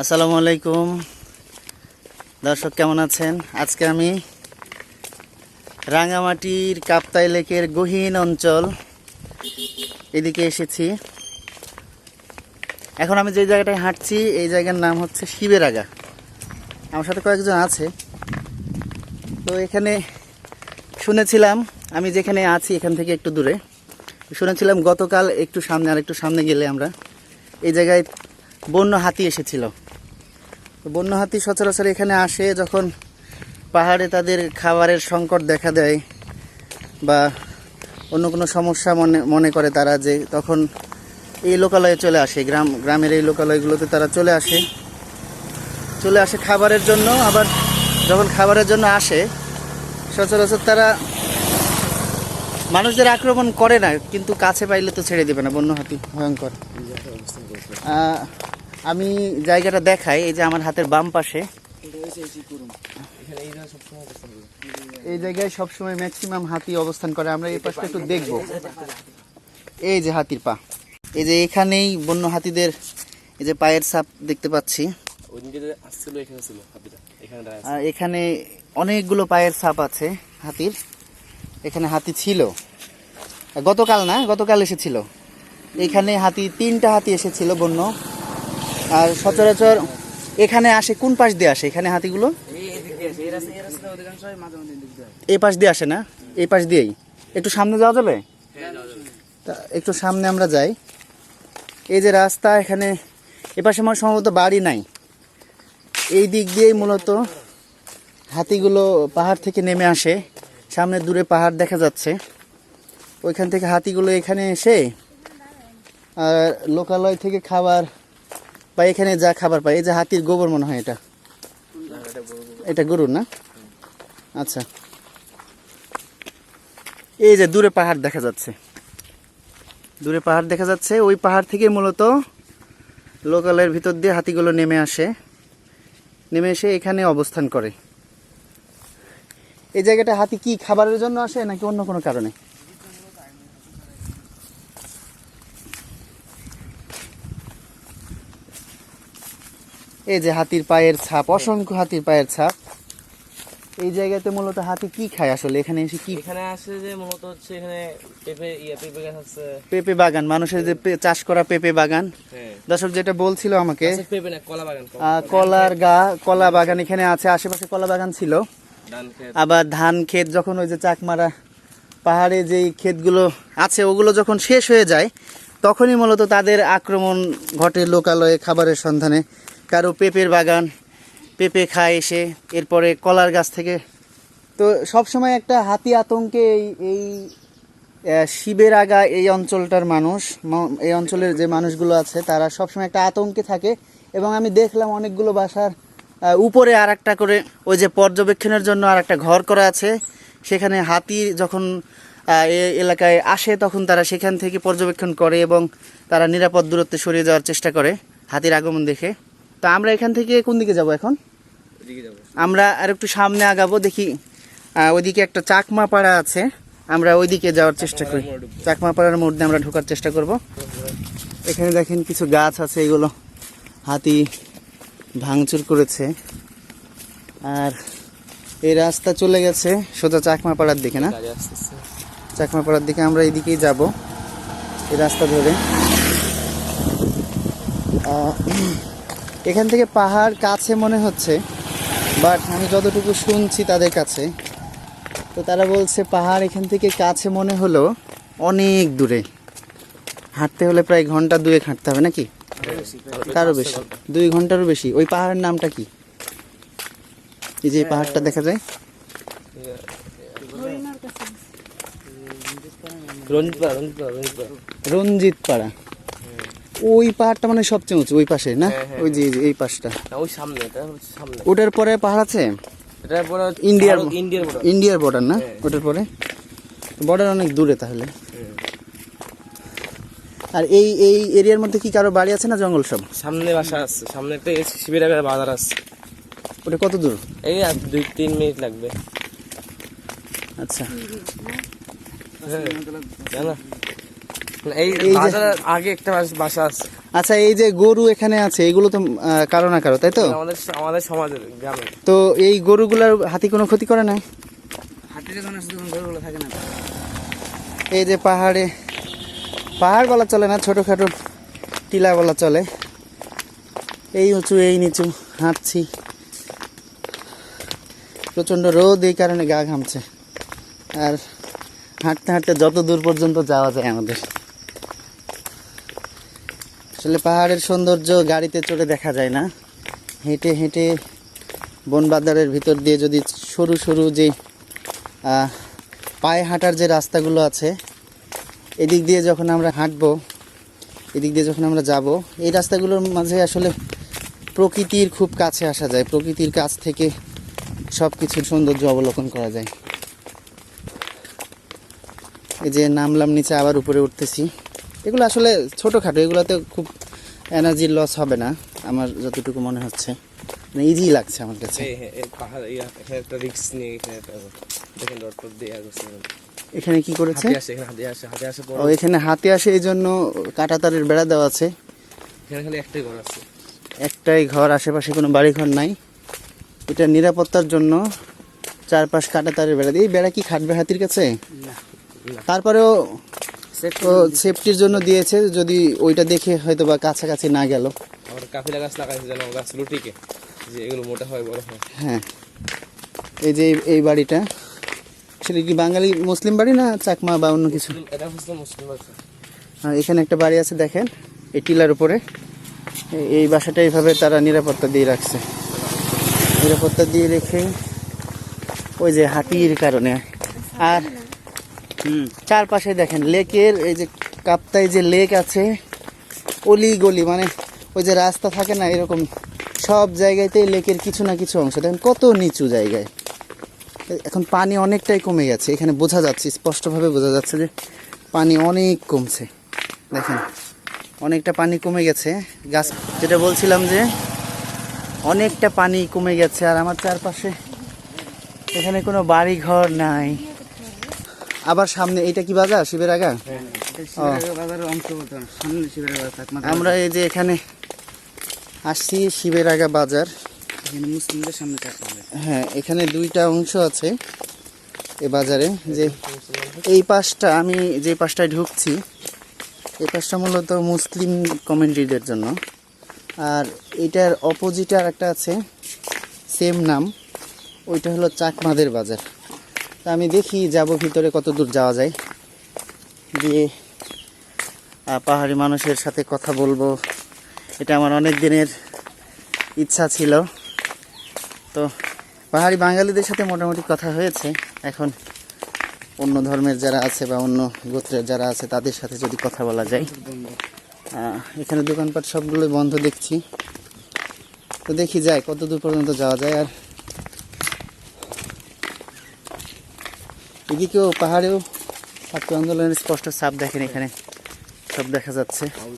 আসসালামু আলাইকুম দর্শক, কেমন আছেন? আজকে আমি রাঙামাটির কাপ্তাই লেকের গহীন অঞ্চল এদিকে এসেছি। এখন আমি যে জায়গাটায় হাঁটছি এই জায়গার নাম হচ্ছে শিবের আগা। আমার সাথে কয়েকজন আছে। তো এখানে শুনেছিলাম, আমি যেখানে আছি এখান থেকে একটু দূরে শুনেছিলাম গতকাল একটু সামনে আর একটু সামনে গেলে আমরা এই জায়গায় বন্য হাতি এসেছিল। বন্য হাতি সচরাচর এখানে আসে যখন পাহাড়ে তাদের খাবারের সংকট দেখা দেয় বা অন্য কোনো সমস্যা মনে করে তারা, যে তখন এই লোকালয়ে চলে আসে। গ্রামের এই লোকালয়গুলোতে তারা চলে আসে খাবারের জন্য। আবার যখন খাবারের জন্য আসে সচরাচর তারা মানুষদের আক্রমণ করে না, কিন্তু কাছে পাইলে তো ছেড়ে দেবে না। বন্য হাতি ভয়ঙ্কর। আমি জায়গাটা দেখাই, এই যে আমার হাতের বাম পাশে এই জায়গায় সবসময় ম্যাক্সিমাম হাতি অবস্থান করে। আমরা এই পাশটা একটু দেখব। এই যে হাতির পা, এই যে এখানেই বন্য হাতিদের এই যে পায়ের ছাপ দেখতে পাচ্ছি। এখানে অনেকগুলো পায়ের ছাপ আছে হাতির। এখানে হাতি ছিল গতকাল এসেছিল। এখানে তিনটা হাতি এসেছিল বন্য। আর সচরাচর এখানে আসে কোন পাশ দিয়ে আসে? এখানে হাতিগুলো এই পাশ দিয়ে আসে না, এই পাশ দিয়েই। একটু সামনে যাওয়া যাবে? তা একটু সামনে আমরা যাই। এই যে রাস্তা, এখানে এপাশে আমার সম্ভবত বাড়ি নাই। এই দিক দিয়েই মূলত হাতিগুলো পাহাড় থেকে নেমে আসে। সামনে দূরে পাহাড় দেখা যাচ্ছে, ওইখান থেকে হাতিগুলো এখানে এসে আর লোকালয় থেকে খাবার বা এখানে যা খাবার পায়। এই যে হাতির গোবর মনে হয়, এটা গরুর না? আচ্ছা, এই যে দূরে পাহাড় দেখা যাচ্ছে, ওই পাহাড় থেকে মূলত লোকালয়ের ভিতর দিয়ে হাতিগুলো নেমে এসে এখানে অবস্থান করে। এই জায়গাটা হাতি কি খাবারের জন্য আসে নাকি অন্য কোনো কারণে? এই যে হাতির পায়ের ছাপ, অসংখ্য হাতির পায়ের ছাপ। এই জায়গাতে মূলত হাতি কি খায় আসলে? এখানে এসে এখানে আসে যে মূলত হচ্ছে এখানে পেঁপে গাছ আছে, পেঁপে বাগান, মানুষের যে চাষ করা পেঁপে বাগান। দর্শক যেটা বলছিল আমাকে, পেঁপে না, কলা বাগান, কলা বাগান এখানে আছে। আশেপাশে কলা বাগান ছিল, আবার ধান ক্ষেত। যখন ওই যে চাকমারা পাহাড়ে যেই ক্ষেতগুলো আছে ওগুলো যখন শেষ হয়ে যায় তখনই মূলত তাদের আক্রমণ ঘটে লোকালয়ে খাবারের সন্ধানে। কারো পেঁপের বাগান, পেঁপে খায় এসে, এরপরে কলার গাছ থেকে। তো সবসময় একটা হাতি আতঙ্কে এই শিবের আগা এই অঞ্চলটার মানুষ, এই অঞ্চলের যে মানুষগুলো আছে তারা সবসময় একটা আতঙ্কে থাকে। এবং আমি দেখলাম অনেকগুলো বাসার উপরে আর একটা করে ওই যে পর্যবেক্ষণের জন্য আর একটা ঘর করা আছে। সেখানে হাতি যখন এলাকায় আসে তখন তারা সেখান থেকে পর্যবেক্ষণ করে এবং তারা নিরাপদ দূরত্বে সরিয়ে যাওয়ার চেষ্টা করে হাতির আগমন দেখে। তো আমরা এখান থেকে কোন দিকে যাব এখন? আমরা আর একটু সামনে আগাবো, দেখি ওইদিকে একটা চাকমা পাড়া আছে, আমরা ওইদিকে যাওয়ার চেষ্টা করি। চাকমা পাড়ার মধ্যে আমরা ঢোকার চেষ্টা করব। এখানে দেখেন কিছু গাছ আছে, এগুলো হাতি ভাঙচুর করেছে। আর এই রাস্তা চলে গেছে সোজা চাকমা পাড়ার দিকে, না? চাকমা পাড়ার দিকে আমরা এইদিকেই যাব, এই রাস্তা ধরে। এখান থেকে পাহাড় কাছে মনে হচ্ছে, বাট আমি যতটুকু শুনছি তাদের কাছে, তো তারা বলছে পাহাড় এখান থেকে কাছে মনে হলো অনেক দূরে। হাঁটতে হলে প্রায় ঘন্টা 2 হাঁটতে হবে নাকি? তারও বেশি, 2 ঘন্টারও বেশি। ওই পাহাড়ের নামটা কি? এই যে পাহাড়টা দেখা যায়, রঞ্জিত পাড়া। ওই পাহাড়টা মানে সবচেয়ে উঁচু, ওই পাশে না? ওই যে এই পাশটা, ওই সামনে, ওটার পরে পাহাড় আছে। ইন্ডিয়ার বর্ডার না? ওটার পরে বর্ডার অনেক দূরে তাহলে। আর এই এরিয়ার মধ্যে কি কারো বাড়ি আছে না জঙ্গল? সব সামনে বাসা আছে, সামনে একটা শিবির আগা বাজার আছে। ওটা কত দূর? এই 2-3 মিনিট লাগবে। আচ্ছা, এই বাজার আগে একটা বাসা আছে। আচ্ছা, এই যে গরু এখানে আছে এগুলো তো কারো না কারো, তাই তো? আমাদের আমাদের সমাজের গ্রামে তো এই গরুগুলার হাতি কোনো ক্ষতি করে না? হাটে যখন আসে তখন গরুগুলো থাকে না। এই যে পাহাড়ে, পাহাড় বলা চলে না, ছোটোখাটো টিলা বলা চলে, এই উঁচু এই নিচু হাঁটছি, প্রচণ্ড রোদ, এই কারণে গা ঘামছে। আর হাঁটতে হাঁটতে যত দূর পর্যন্ত যাওয়া যায় আমাদের। আসলে পাহাড়ের সৌন্দর্য গাড়িতে চড়ে দেখা যায় না, হেঁটে হেঁটে বন বাজারের ভিতর দিয়ে যদি সরু সরু যে পায়ে হাঁটার যে রাস্তাগুলো আছে, এদিক দিয়ে যখন আমরা হাঁটবো, এদিক দিয়ে যখন আমরা যাব, এই রাস্তাগুলোর মাঝে আসলে প্রকৃতির খুব কাছে আসা যায়, প্রকৃতির কাছ থেকে সব কিছুর সৌন্দর্য অবলোকন করা যায়। এই যে নামলাম নিচে, আবার উপরে উঠতেছি। এগুলো আসলে ছোটোখাটো, এগুলোতে খুব এনার্জির লস হবে না আমার যতটুকু মনে হচ্ছে, মানে ইজি লাগছে আমার কাছে। পাহাড় এখানে একটা রিক্স নিয়ে এখানে দেখেন ডট ডট দিয়ে আসছে। এখানে কি করেছে? হাতি আসে ও, এখানে হাতি আসে, এই জন্য কাঁটাতারের বেড়া দেওয়া আছে। এখানে খালি একটাই ঘর আছে, একটাই ঘর, আশেপাশে কোনো বাড়ি ঘর নাই। এটা নিরাপত্তার জন্য চারপাশ কাঁটাতারের বেড়া দিয়ে। এই বেড়া কি খাটবে হাতির কাছে? তারপরেও ও সেফটির জন্য দিয়েছে, যদি ওইটা দেখে হয়তো বা কাছাকাছি না গেল। আমার কাফিলা গাছ লাগাইছে যেন গাছগুলো টিকে, যে এগুলো মোটা হয় বড় হয়। হ্যাঁ, এই যে এই বাড়িটা সেটা কি বাঙালি মুসলিম বাড়ি না চাকমা বা অন্য কিছু? এটা হচ্ছে মুসলিম আছে। আর এখানে একটা বাড়ি আছে দেখেন, এই টিলার উপরে। এই বাসাটা এইভাবে তারা নিরাপত্তা দিয়ে রাখছে, নিরাপত্তা দিয়ে রেখে ওই যে হাতির কারণে। আর চারপাশে দেখেন লেকের, এই যে কাপ্তাই যে লেক আছে, অলি গলি, মানে ওই যে রাস্তা থাকে না, এরকম সব জায়গাতেই লেকের কিছু না কিছু অংশ। দেখেন কত নিচু জায়গায়। এখন পানি অনেকটাই কমে গেছে, এখানে বোঝা যাচ্ছে, স্পষ্টভাবে বোঝা যাচ্ছে যে পানি অনেক কমছে। দেখেন অনেকটা পানি কমে গেছে। গাছ, যেটা বলছিলাম যে অনেকটা পানি কমে গেছে। আর আমার চারপাশে এখানে কোনো বাড়ি ঘর নাই। আবার সামনে এটা কি বাজার? শিবের আগা? আমরা এই যে এখানে আসছি শিবের আগা বাজার, মুসলিমদের সামনে। হ্যাঁ, এখানে দুইটা অংশ আছে এই বাজারে। যে এই পাশটা, আমি যে পাশটায় ঢুকছি, এই পাশটা মূলত মুসলিম কমিউনিটিদের জন্য। আর এটার অপোজিটে আর একটা আছে সেম নাম, ওইটা হলো চাকমাদের বাজার। তা আমি দেখি যাব ভিতরে কত দূর যাওয়া যায়, গিয়ে পাহাড়ি মানুষের সাথে কথা বলবো। এটা আমার অনেক দিনের ইচ্ছা ছিল। তো পাহাড়ি বাঙালিদের সাথে মোটামুটি কথা হয়েছে, এখন অন্য ধর্মের যারা আছে বা অন্য গোত্রের যারা আছে তাদের সাথে যদি কথা বলা যায়। এখানে দোকানপাট সবগুলোই বন্ধ দেখছি। তো দেখি যায় কত দূর পর্যন্ত যাওয়া যায়। আর এদিকেও পাহাড়েও ছাত্র আন্দোলনের স্পষ্ট ছাপ দেখেন, এখানে সব দেখা যাচ্ছে।